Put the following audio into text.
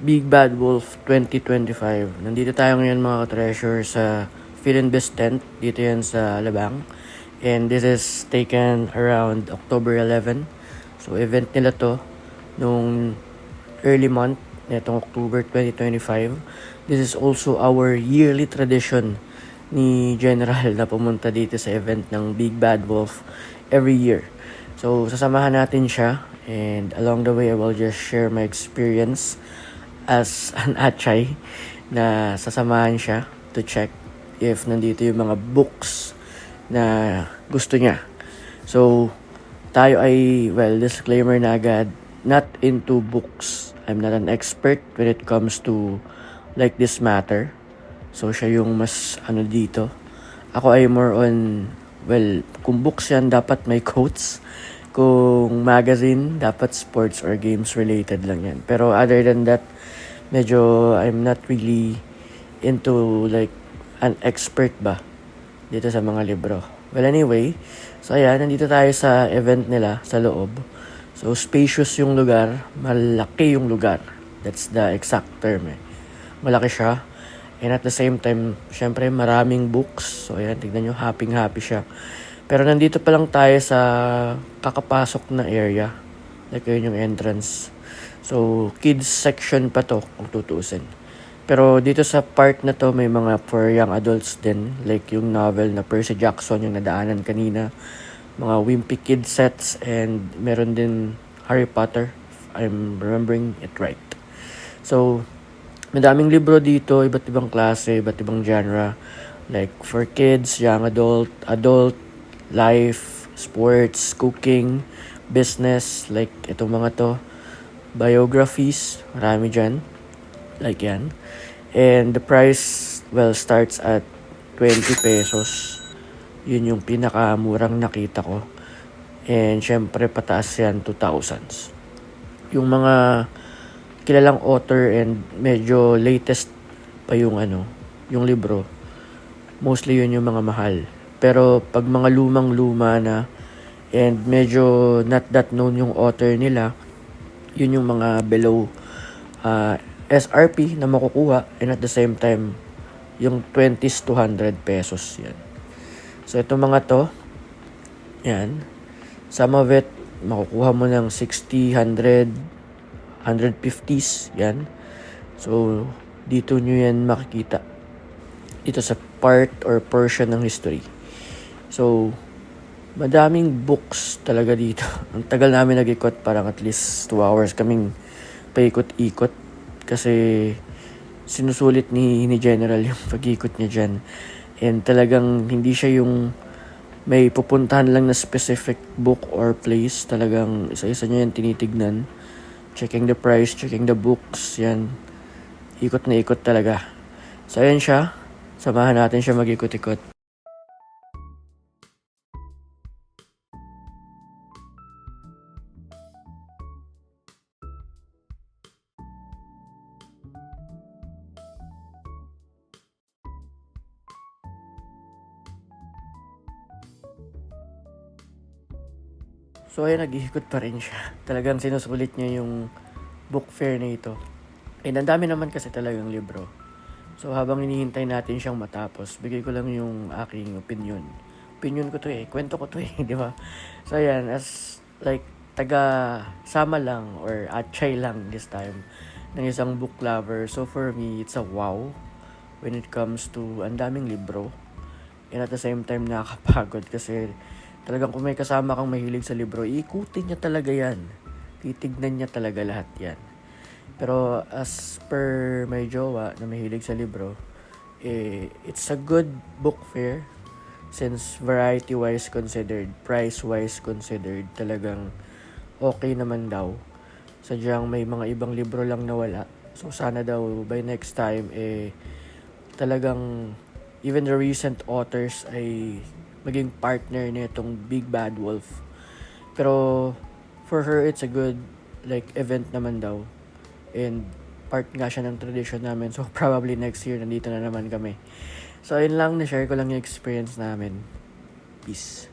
Big Bad Wolf 2025. Nandito tayo ngayon mga ka-treasure sa Philinbest tent. Dito yan sa Alabang. And this is taken around October 11. So event nila to nung early month netong October 2025. This is also our yearly tradition ni General na pumunta dito sa event ng Big Bad Wolf every year. So sasamahan natin siya, and along the way I will just share my experience as an atchay na sasamahan siya to check if nandito yung mga books na gusto niya. So, tayo ay, well, disclaimer na agad, not into books. I'm not an expert when it comes to like this matter. So, siya yung mas dito. Ako ay more on, well, kung books yan, dapat may quotes. Kung magazine, dapat sports or games related lang yan. Pero other than that, medyo I'm not really into like an expert ba dito sa mga libro. Well, anyway, so ayan, nandito tayo sa event nila sa loob. So spacious yung lugar, malaki yung lugar. That's the exact term eh. Malaki siya. And at the same time, syempre maraming books. So ayan, tignan nyo, happy siya. Pero nandito pa lang tayo sa kakapasok na area. Like yun yung entrance. So, kids section pa to kung tutuusin. Pero dito sa part na to, may mga for young adults din. Like yung novel na Percy Jackson, yung nadaanan kanina. Mga Wimpy Kid sets, and meron din Harry Potter, if I'm remembering it right. So, madaming libro dito, iba't ibang klase, iba't ibang genre. Like for kids, young adult, life, sports, cooking, business, like itong mga to. Biographies, marami dyan. Like yan. And the price, well, starts at 20 pesos. Yun yung pinakamurang nakita ko. And syempre, pataas yan to thousands. Yung mga kilalang author and medyo latest pa yung yung libro. Mostly yun yung mga mahal. Pero pag mga lumang-luma na and medyo not that known yung author nila, yun yung mga below SRP na makukuha, and at the same time yung 20s to 100 pesos yan. So itong mga to, yan, some of it makukuha mo ng 60, 100, 150s yan. So dito nyo yan makikita dito sa part or portion ng history. So madaming books talaga dito. Ang tagal namin nag-ikot, parang at least 2 hours kaming paikot-ikot. Kasi sinusulit ni General yung pag-ikot niya dyan. And talagang hindi siya yung may pupuntahan lang na specific book or place. Talagang isa-isa niya yan tinitignan. Checking the price, checking the books, yan. Ikot na ikot talaga. So ayan siya. Samahan natin siya mag-ikot-ikot. So ayun, nag-iikot pa rin siya. Talagang sinusulit niya yung book fair na ito. And ang dami naman kasi talagang libro. So habang hinihintay natin siyang matapos, bigay ko lang yung aking opinion. Opinion ko to eh, kwento ko to eh, di ba? So ayan, as like taga-sama lang or atchay lang this time ng isang book lover. So for me, it's a wow when it comes to ang daming libro. And at the same time, nakakapagod kasi talagang kung may kasama kang mahilig sa libro, ikutin niya talaga yan. Titignan niya talaga lahat yan. Pero as per my jowa na mahilig sa libro, it's a good book fair since variety-wise considered, price-wise considered, talagang okay naman daw. Sadyang may mga ibang libro lang na wala. So sana daw by next time, talagang even the recent authors ay maging partner nitong Big Bad Wolf. Pero for her, it's a good like event naman daw. And part nga siya ng tradition namin. So probably next year, nandito na naman kami. So yun lang, na-share ko lang yung experience namin. Peace.